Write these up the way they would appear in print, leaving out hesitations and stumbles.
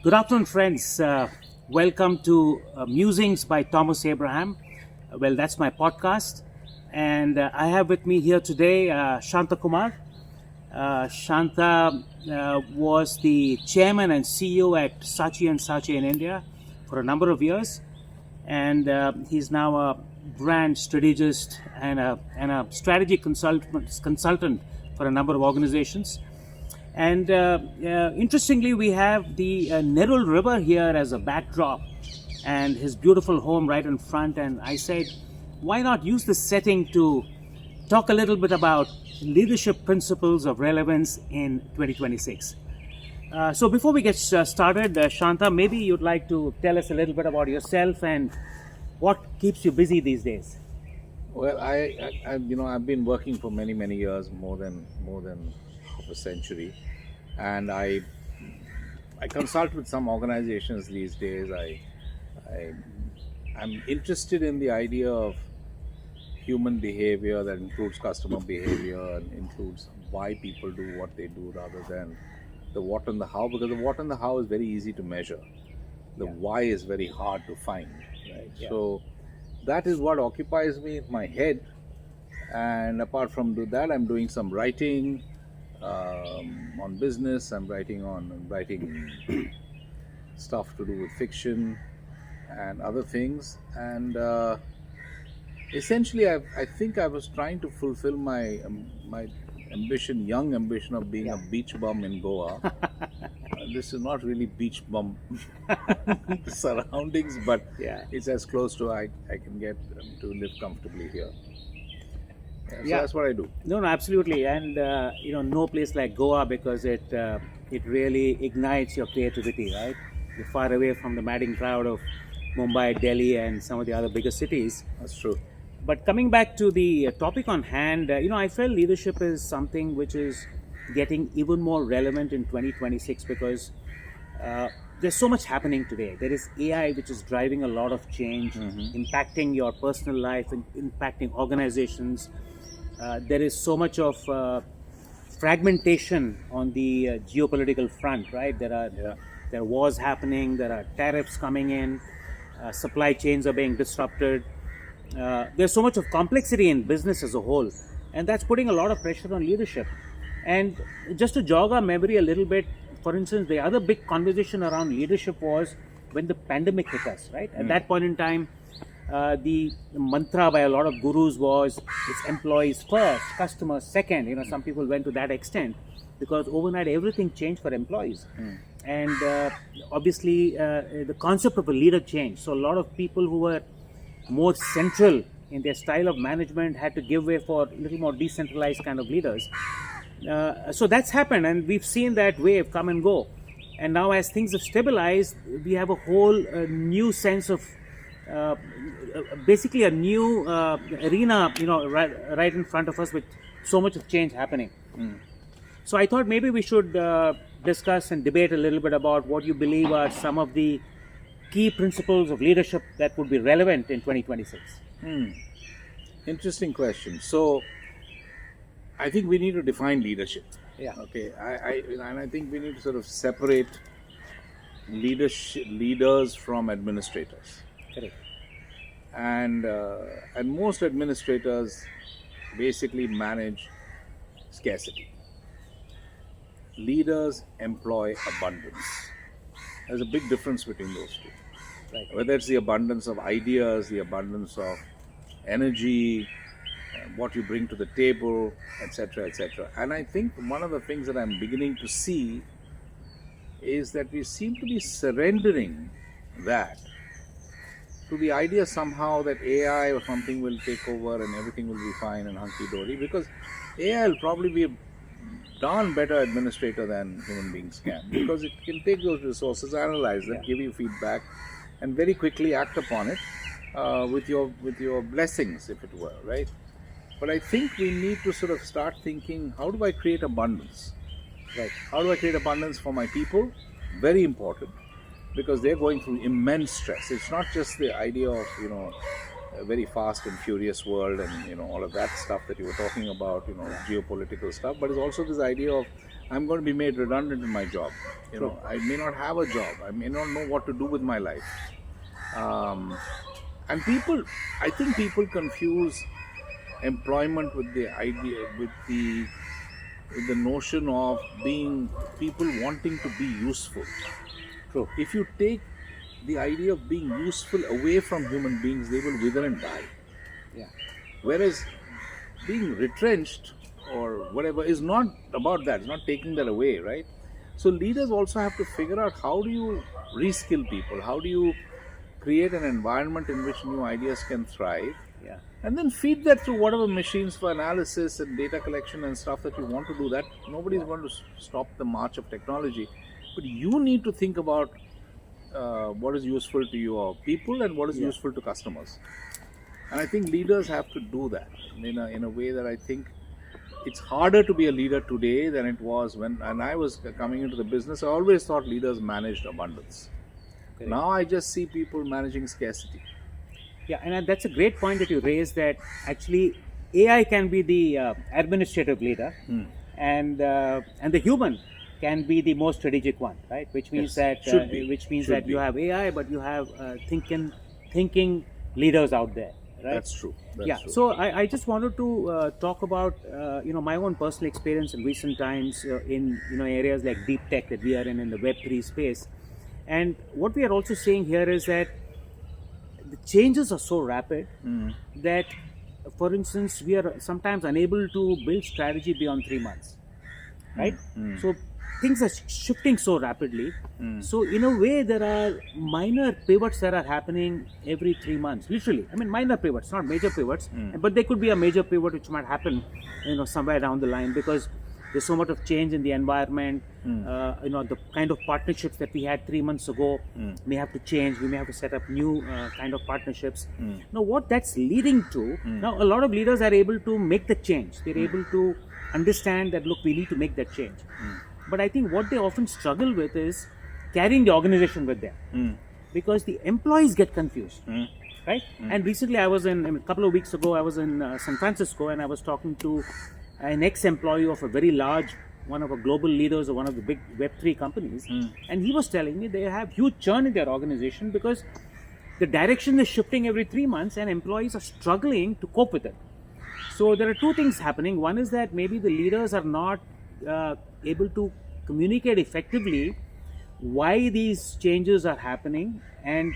Good afternoon, friends. Welcome to Musings by Thomas Abraham. Well, that's my podcast. And I have with me here today Shantakumar. Shanta was the chairman and CEO at Satchi in India for a number of years. And he's now a brand strategist and a strategy consultant for a number of organizations. And interestingly, we have the Nerul River here as a backdrop and his beautiful home right in front. And I said, why not use this setting to talk a little bit about leadership principles of relevance in 2026? So before we get started, Shanta, maybe you'd like to tell us a little bit about yourself and what keeps you busy these days. Well, I've been working for many years, more than half a century, and I consult with some organizations these days. I'm interested in the idea of human behavior that includes customer behavior and includes why people do what they do rather than the what and the how, because the what and the how is very easy to measure. The why is very hard to find, right? Yeah. So that is what occupies me in my head. And apart from that, I'm doing some writing on business. I'm writing stuff to do with fiction and other things. And essentially, I think I was trying to fulfill my young ambition of being a beach bum in Goa. This is not really beach bum surroundings, but it's as close to I can get to live comfortably here. So that's what I do. No, absolutely. And no place like Goa, because it really ignites your creativity, right? You're far away from the madding crowd of Mumbai, Delhi, and some of the other bigger cities. That's true. But coming back to the topic on hand, I felt leadership is something which is getting even more relevant in 2026 because there's so much happening today. There is AI which is driving a lot of change, impacting your personal life, and impacting organizations. There is so much of fragmentation on the geopolitical front, right? There are wars happening, there are tariffs coming in, supply chains are being disrupted. There's so much of complexity in business as a whole, and that's putting a lot of pressure on leadership. And just to jog our memory a little bit, for instance, the other big conversation around leadership was when the pandemic hit us, right? At that point in time, the mantra by a lot of gurus was it's employees first, customers second. Some people went to that extent because overnight everything changed for employees. And obviously, the concept of a leader changed. So a lot of people who were more central in their style of management had to give way for a little more decentralized kind of leaders. So that's happened, and we've seen that wave come and go. And now, as things have stabilized, we have a whole new sense of basically a new arena, right in front of us with so much of change happening. So I thought maybe we should discuss and debate a little bit about what you believe are some of the key principles of leadership that would be relevant in 2026. Interesting question. So I think we need to define leadership. Yeah. Okay. I think we need to sort of separate leaders from administrators. Correct. And most administrators basically manage scarcity. Leaders employ abundance. There's a big difference between those two. Right. Whether it's the abundance of ideas, the abundance of energy, what you bring to the table, etc., etc. And I think one of the things that I'm beginning to see is that we seem to be surrendering that to the idea somehow that AI or something will take over and everything will be fine and hunky-dory, because AI will probably be a darn better administrator than human beings can, because it can take those resources, analyze them, give you feedback, and very quickly act upon it with your blessings, if it were, right? But I think we need to sort of start thinking, how do I create abundance? Right? How do I create abundance for my people? Very important, because they're going through immense stress. It's not just the idea of, a very fast and furious world and all of that stuff that you were talking about, geopolitical stuff, but it's also this idea of I'm going to be made redundant in my job. I may not have a job. I may not know what to do with my life. And I think people confuse employment with the idea, with the notion of being people wanting to be useful. True. If you take the idea of being useful away from human beings, they will wither and die. Yeah. Whereas being retrenched or whatever is not about that. It's not taking that away, right? So leaders also have to figure out, how do you reskill people? How do you create an environment in which new ideas can thrive? Yeah. And then feed that through whatever machines for analysis and data collection and stuff that you want to do. That nobody's going to stop the march of technology. But you need to think about what is useful to your people and what is useful to customers. And I think leaders have to do that in a way that I think it's harder to be a leader today than it was when I was coming into the business. I always thought leaders managed abundance. Correct. Now I just see people managing scarcity. Yeah, and that's a great point that you raised, that actually AI can be the administrative leader, and the human can be the most strategic one, right? Which means that you have AI, but you have thinking leaders out there. Right? That's true. True. So I just wanted to talk about my own personal experience in recent times in areas like deep tech that we are in the Web3 space, and what we are also seeing here is that the changes are so rapid that, for instance, we are sometimes unable to build strategy beyond 3 months, right? So things are shifting so rapidly. So in a way, there are minor pivots that are happening every 3 months, literally. I mean, minor pivots, not major pivots, but there could be a major pivot which might happen, somewhere down the line, because there's so much of change in the environment. The kind of partnerships that we had 3 months ago may have to change. We may have to set up new kind of partnerships. Now, what that's leading to, now a lot of leaders are able to make the change. They're able to understand that, look, we need to make that change. But I think what they often struggle with is carrying the organization with them, because the employees get confused, right? And recently, a couple of weeks ago, I was in San Francisco, and I was talking to an ex-employee of a very large, one of the global leaders of one of the big Web3 companies, and he was telling me they have huge churn in their organization because the direction is shifting every 3 months, and employees are struggling to cope with it. So there are two things happening. One is that maybe the leaders are not able to communicate effectively why these changes are happening and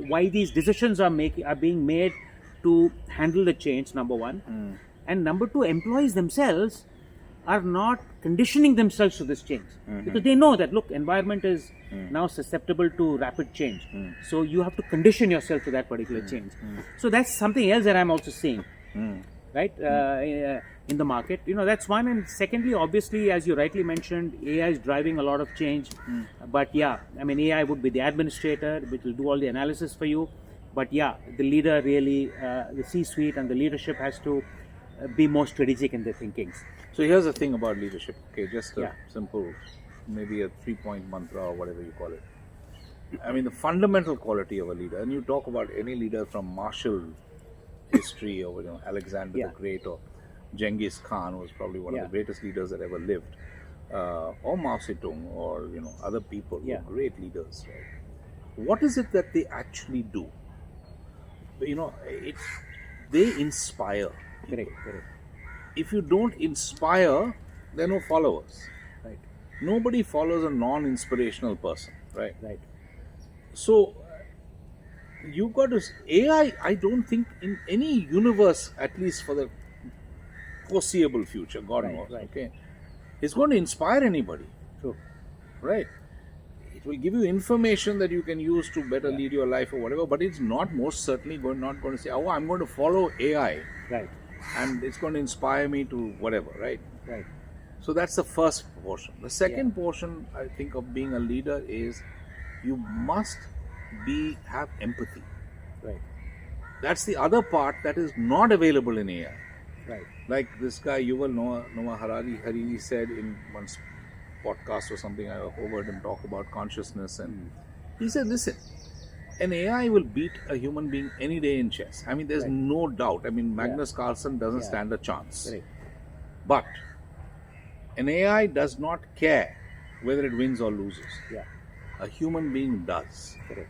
why these decisions are being made to handle the change, number one. And number two, employees themselves are not conditioning themselves to this change, because they know that, look, environment is now susceptible to rapid change. So you have to condition yourself to that particular change. So that's something else that I'm also seeing, right, in the market. That's one. And secondly, obviously, as you rightly mentioned, AI is driving a lot of change. But AI would be the administrator, which will do all the analysis for you. But the leader really, the C-suite and the leadership has to be more strategic in their thinkings. So here's the thing about leadership. Okay, just a simple, maybe a 3-point mantra or whatever you call it. I mean, the fundamental quality of a leader, and you talk about any leader from martial history, or Alexander the Great, or Genghis Khan was probably one of the greatest leaders that ever lived, or Mao Zedong, or other people who are great leaders. Right? What is it that they actually do? They inspire. Correct. If you don't inspire, there are no followers. Right. Nobody follows a non-inspirational person. Right. Right. So you've got to AI. I don't think in any universe, at least for the foreseeable future, God knows. Right. Okay, it's going to inspire anybody. True. Right. It will give you information that you can use to better lead your life or whatever. But it's not most certainly not going to say, "Oh, I'm going to follow AI." Right. And it's going to inspire me to whatever, right? Right. So that's the first portion. The second portion, I think, of being a leader is you must have empathy. Right. That's the other part that is not available in AI. Right. Like this guy Yuval Noah Harari said in one podcast or something, I overheard him talk about consciousness, and he said, listen, an AI will beat a human being any day in chess. I mean, there's no doubt. I mean, Magnus Carlsen doesn't stand a chance. Right. But An AI does not care whether it wins or loses. Yeah. A human being does. Correct.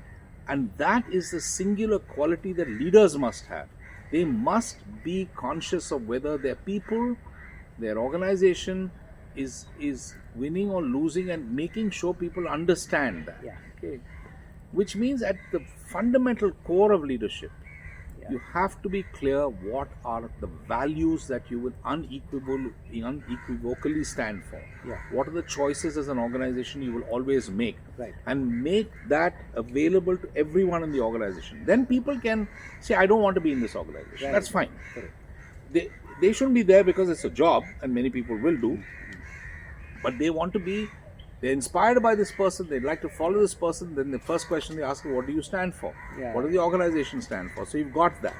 And that is the singular quality that leaders must have. They must be conscious of whether their people, their organization is winning or losing, and making sure people understand that. Yeah. Okay. Which means at the fundamental core of leadership, Yeah. you have to be clear what are the values that you will unequivocally stand for. Yeah. What are the choices as an organization you will always make? Right. And make that available to everyone in the organization. Then people can say, I don't want to be in this organization. Right. That's fine. Correct. They shouldn't be there because it's a job, and many people will do. But they want to be, they're inspired by this person, they'd like to follow this person. Then the first question they ask is, what do you stand for? Yeah. What does the organization stand for? So you've got that.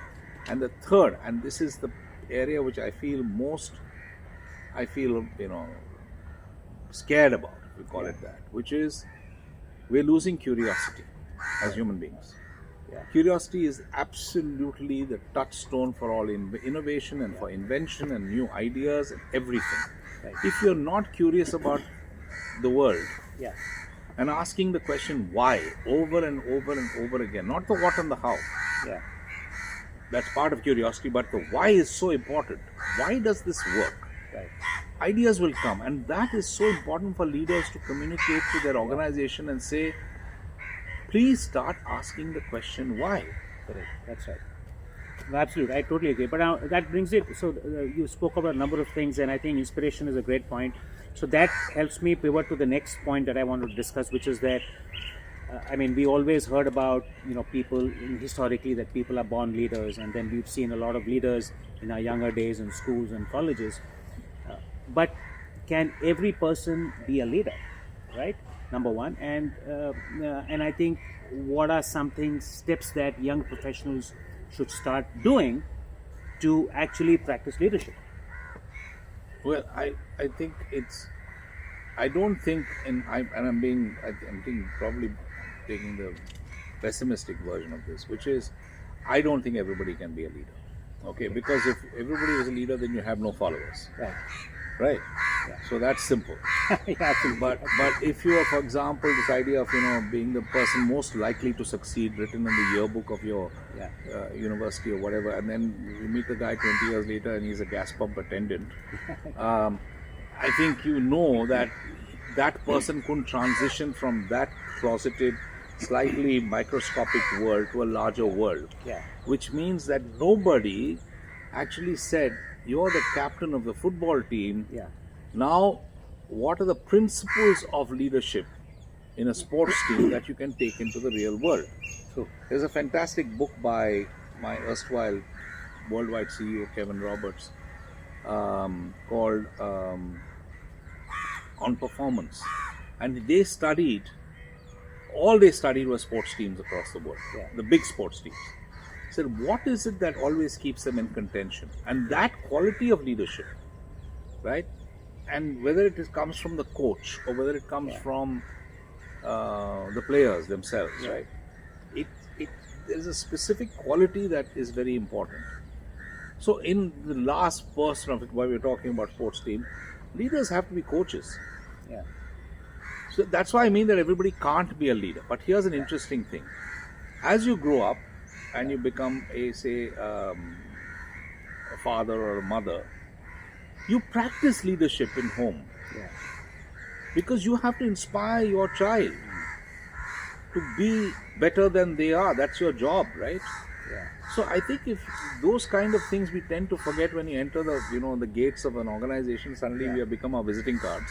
And the third, and this is the area which I feel scared about, if we call it that, which is we're losing curiosity as human beings. Yeah. Curiosity is absolutely the touchstone for all innovation and for invention and new ideas and everything. Right. If you're not curious about the world Yeah. and asking the question why over and over and over again, not the what and the how, Yeah. that's part of curiosity, but the why is so important. Why does this work? Right. Ideas will come, and that is so important for leaders to communicate to their organization and say, please start asking the question why. Correct. That's right. No, absolutely. I totally agree. But now that brings it. So you spoke about a number of things, and I think inspiration is a great point. So that helps me pivot to the next point that I want to discuss, which is that we always heard about people historically, that people are born leaders, and then we've seen a lot of leaders in our younger days in schools and colleges. But can every person be a leader, right? Number one, and I think what are some steps that young professionals should start doing to actually practice leadership? Well, I think I'm probably taking the pessimistic version of this, which is I don't think everybody can be a leader. Okay, because if everybody is a leader, then you have no followers. Right. Yeah. So that's simple. Yeah, absolutely. But if you are, for example, this idea of being the person most likely to succeed, written in the yearbook of your university or whatever, and then you meet the guy 20 years later and he's a gas pump attendant, I think that person couldn't transition from that closeted, slightly microscopic world to a larger world. Yeah. Which means that nobody actually said, you're the captain of the football team. Yeah. Now, what are the principles of leadership in a sports team that you can take into the real world? True. There's a fantastic book by my erstwhile worldwide CEO, Kevin Roberts, called On Performance. And all they studied was sports teams across the world, the big sports teams. Said, what is it that always keeps them in contention? And that quality of leadership, right? And whether it comes from the coach or whether it comes from the players themselves, right? There's a specific quality that is very important. So in the last portion of it, while we're talking about sports team, leaders have to be coaches. Yeah. So that's why I mean that everybody can't be a leader. But here's an interesting thing. As you grow up, and you become a father or a mother, you practice leadership in home. Yeah. Because you have to inspire your child to be better than they are. That's your job, right? Yeah. So I think if those kind of things we tend to forget when you enter the gates of an organization, suddenly we have become our visiting cards,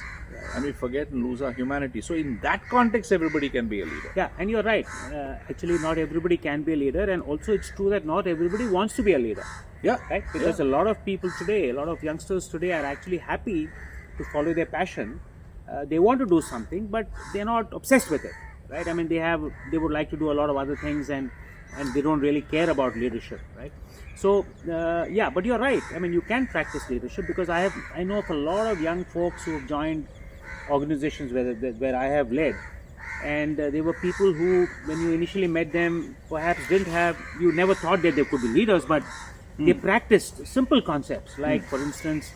and we forget and lose our humanity. So in that context, everybody can be a leader. Yeah, and you're right. Actually, not everybody can be a leader, and also it's true that not everybody wants to be a leader. Yeah. Right? Because a lot of people today, a lot of youngsters today are actually happy to follow their passion. They want to do something, but they're not obsessed with it. Right? They would like to do a lot of other things, and they don't really care about leadership, right? So but you're right. You can practice leadership, because I know of a lot of young folks who have joined organizations where I have led, and they were people who, when you initially met them, perhaps you never thought that they could be leaders, but they practiced simple concepts like, for instance,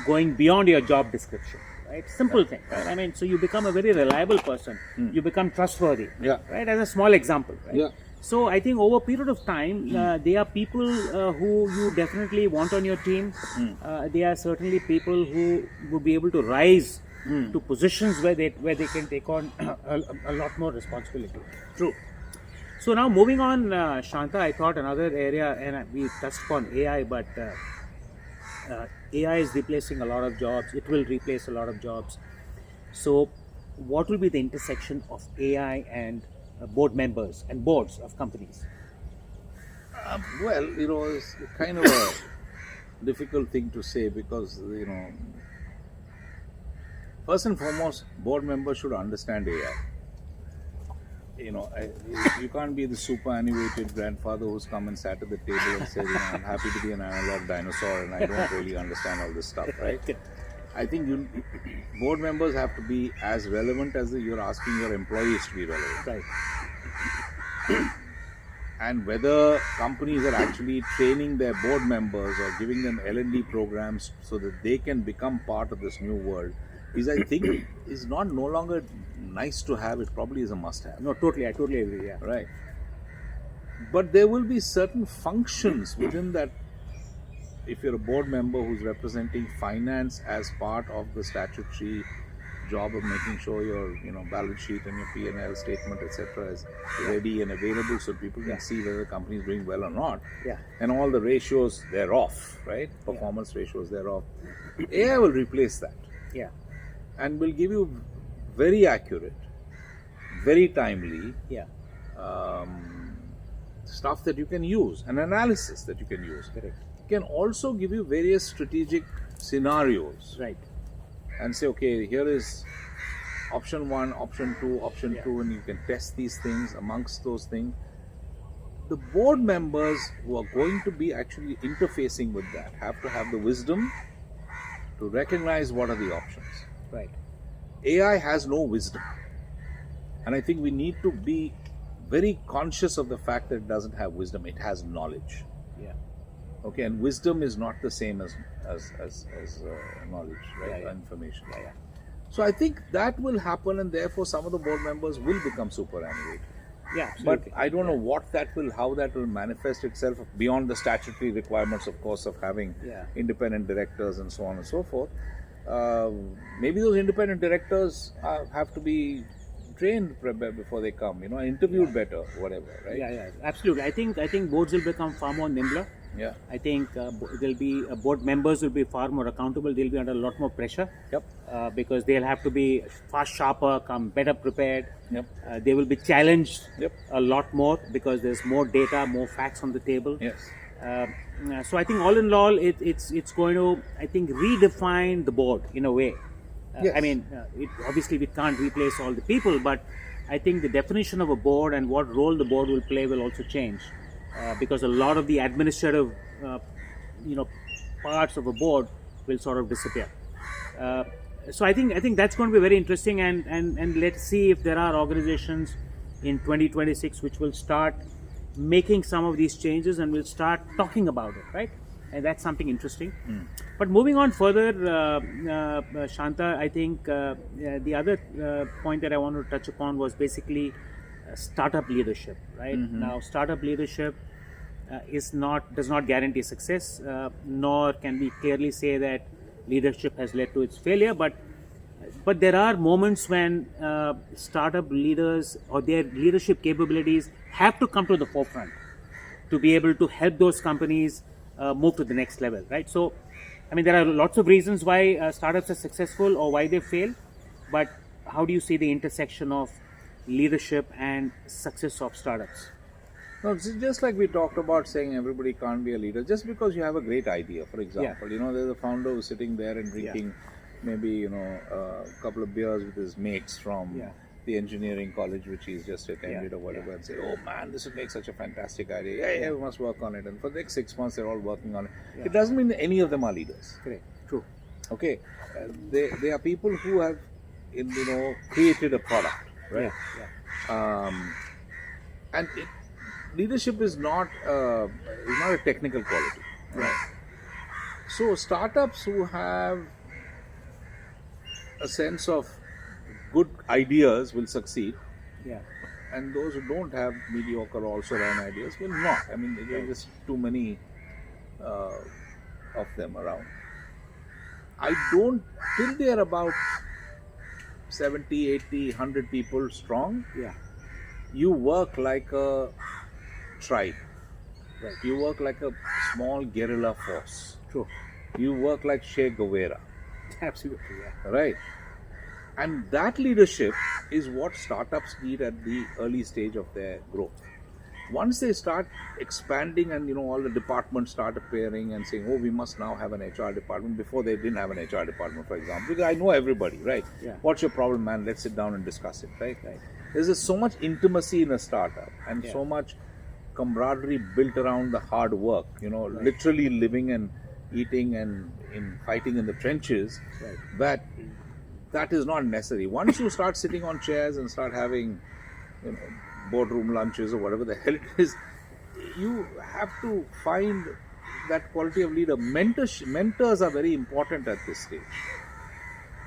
going beyond your job description, right? Simple thing, right? I mean, so you become a very reliable person. You become trustworthy, right? As a small example, right? So I think over a period of time, they are people who you definitely want on your team. They are certainly people who will be able to rise to positions where they can take on a lot more responsibility. True. So now moving on, Shanta, I thought another area, and we touched upon AI, but AI is replacing a lot of jobs. It will replace a lot of jobs. So, what will be the intersection of AI and board members and boards of companies? Well, it's kind of a difficult thing to say because, first and foremost, board members should understand AI. You can't be the superannuated grandfather who's come and sat at the table and said, I'm happy to be an analog dinosaur and I don't really understand all this stuff, right? I think board members have to be as relevant as you're asking your employees to be relevant. Right. And whether companies are actually training their board members or giving them L&D programs so that they can become part of this new world I think is no longer nice to have. It probably is a must-have. No, totally. I totally agree. Yeah. Right. But there will be certain functions within that. If you're a board member who's representing finance as part of the statutory job of making sure your balance sheet and your P&L statement, etc., is ready and available so people can see whether the company is doing well or not. Yeah. And all the ratios thereof, right? Performance ratios thereof. AI will replace that. Yeah. And will give you very accurate, very timely stuff that you can use, an analysis that you can use. Correct. It can also give you various strategic scenarios. Right. And say, okay, here is option 1, option 2, option 2, and you can test these things amongst those things. The board members who are going to be actually interfacing with that have to have the wisdom to recognize what are the options. Right. AI has no wisdom. And I think we need to be very conscious of the fact that it doesn't have wisdom. It has knowledge. Yeah. Okay, and wisdom is not the same as knowledge, right? Information. Yeah. So I think that will happen, and therefore some of the board members will become superannuated. Yeah, but I don't know how that will manifest itself beyond the statutory requirements, of course, of having independent directors and so on and so forth. Maybe those independent directors have to be trained before they come, interviewed better, whatever, right? Yeah, absolutely. I think boards will become far more nimbler. Yeah. I think there'll be board members will be far more accountable. They'll be under a lot more pressure. Yep. Because they'll have to be far sharper, come better prepared. Yep. They will be challenged a lot more because there's more data, more facts on the table. Yes. So I think all in all, it's going to, I think, redefine the board in a way. Yes. I mean, obviously we can't replace all the people, but I think the definition of a board and what role the board will play will also change. Because a lot of the administrative, parts of a board will sort of disappear. So I think that's going to be very interesting, and let's see if there are organizations in 2026 which will start making some of these changes and will start talking about it, right? And that's something interesting. But moving on further, Shanta, I think the other point that I wanted to touch upon was basically startup leadership, right? Now, startup leadership does not guarantee success, nor can we clearly say that leadership has led to its failure. But there are moments when startup leaders or their leadership capabilities have to come to the forefront to be able to help those companies move to the next level, right? So, I mean, there are lots of reasons why startups are successful or why they fail, but how do you see the intersection of leadership and success of startups? No, it's just like we talked about saying everybody can't be a leader. Just because you have a great idea, for example, there's a founder who's sitting there and drinking maybe, a couple of beers with his mates from the engineering college which he's just attended or whatever and say, oh man, this would make such a fantastic idea. Yeah, we must work on it. And for the next 6 months, they're all working on it. It doesn't mean that any of them are leaders. Correct. True. Okay. They are people who have, created a product, right? And leadership is not a technical quality, right? So startups who have a sense of good ideas will succeed, Yeah. and those who don't have mediocre also run ideas will not. I mean, there are just too many uh, of them around. I don't, till they are about 70, 80, 100 people strong, Yeah. you work like a tribe. Right. You work like a small guerrilla force. True. You work like Che Guevara, Absolutely. Yeah. right? And that leadership is what startups need at the early stage of their growth. Once they start expanding and all the departments start appearing and saying, oh, we must now have an HR department. Before they didn't have an HR department, for example, because I know everybody, right? Yeah. What's your problem, man? Let's sit down and discuss it, right? Right. There's just so much intimacy in a startup and Yeah. so much camaraderie built around the hard work, Right. literally living and eating and fighting in the trenches, Right. that is not necessary. Once you start sitting on chairs and start having, boardroom lunches or whatever the hell it is, you have to find that quality of leader. Mentors are very important at this stage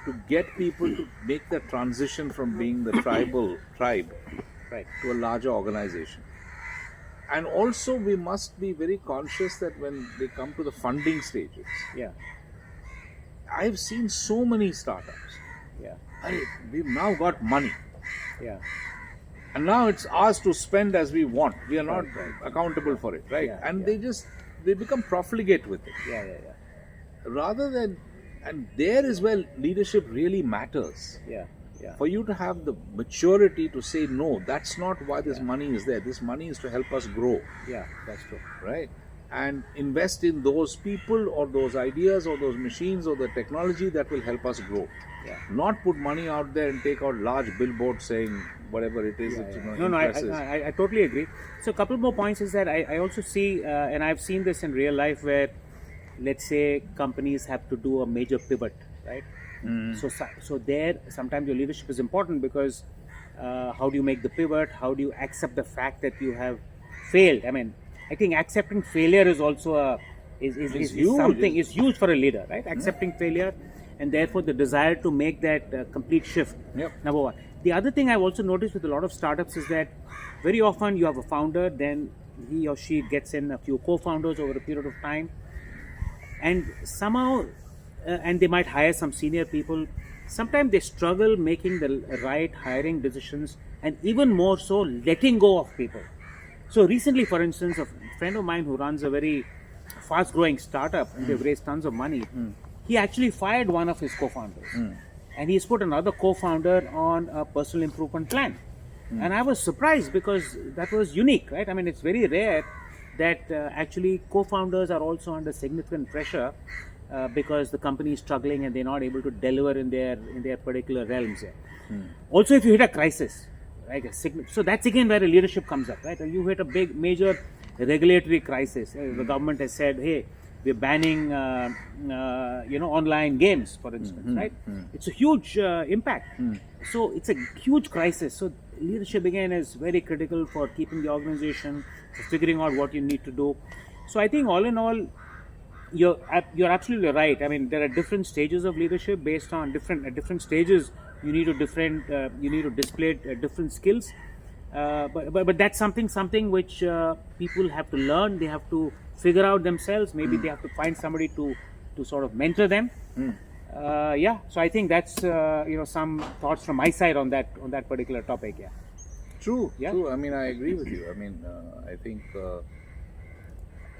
to get people to make the transition from being the tribe Right. to a larger organization. And also we must be very conscious that when they come to the funding stages, Yeah. I've seen so many startups. Yeah. We've now got money. Yeah. And now it's ours to spend as we want. We are not Right. accountable for it, right? Yeah, And yeah. they become profligate with it. Yeah. Yeah. Yeah. Rather than, and there is where leadership really matters. Yeah. Yeah. For you to have the maturity to say, no, that's not why this money is there. This money is to help us grow, Yeah. That's true. right? And invest in those people or those ideas or those machines or the technology that will help us grow. Yeah. Not put money out there and take out large billboards saying whatever it is that No, impresses. I totally agree. So a couple more points is that I also see, and I've seen this in real life where, let's say, companies have to do a major pivot, right? So there, sometimes your leadership is important because how do you make the pivot? How do you accept the fact that you have failed? I mean, I think accepting failure is also is huge. something is huge for a leader, right? Accepting failure, and therefore the desire to make that complete shift. Yep. Number one. The other thing I've also noticed with a lot of startups is that very often you have a founder, then he or she gets in a few co-founders over a period of time, and somehow, and they might hire some senior people. Sometimes they struggle making the right hiring decisions, and even more so, letting go of people. So recently, for instance, a friend of mine who runs a very fast-growing startup, and they've raised tons of money, he actually fired one of his co-founders, and he's put another co-founder on a personal improvement plan. And I was surprised because that was unique, right? I mean, it's very rare that actually co-founders are also under significant pressure because the company is struggling and they're not able to deliver in their particular realms. Also, if you hit a crisis, right? So that's again where a leadership comes up, right? You hit a big, major regulatory crisis. The government has said, "Hey, we're banning, online games," for instance, right? It's a huge impact. So it's a huge crisis. So leadership again is very critical for keeping the organization, for figuring out what you need to do. So I think all in all, you're absolutely right. I mean, there are different stages of leadership based on different stages. You need to display different skills. But that's something which people have to learn. They have to figure out themselves. Maybe they have to find somebody to sort of mentor them. So I think that's some thoughts from my side on that particular topic. Yeah. True. Yeah. True. I mean, I agree with you. I mean, I think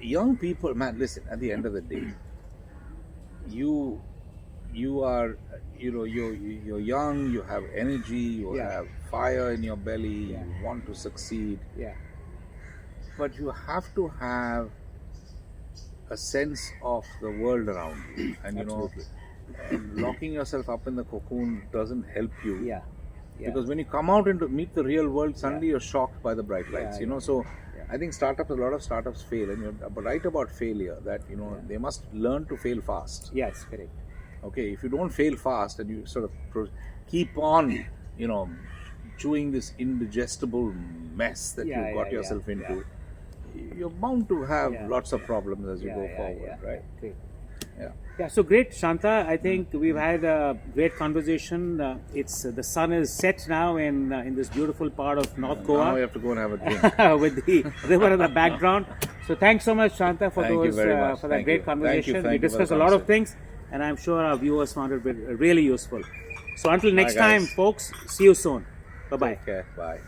young people, man. Listen, at the end of the day, you are, you're young. You have energy. You have fire in your belly. Yeah. You want to succeed. Yeah. But you have to have a sense of the world around you, and Absolutely. and locking yourself up in the cocoon doesn't help you. Yeah. Yeah. Because when you come out and meet the real world, suddenly you're shocked by the bright lights. So I think a lot of startups fail, and you're right about failure. That they must learn to fail fast. Yes, correct. Okay, if you don't fail fast and you sort of keep on, chewing this indigestible mess that you've got yourself into, you're bound to have lots of problems as you go forward, right? Great. Yeah. Yeah, so great, Shanta. I think we've had a great conversation. It's the sun is set now in this beautiful part of North Now Goa we have to go and have a drink. with the river in the background. So thanks so much, Shanta, for Thank you those very much. for that Thank great you. conversation. Thank you We for the discussed a lot of concept. things, and I'm sure our viewers found it really useful. So until next Bye, time, guys. folks. See you soon. Bye bye. Take care. Bye.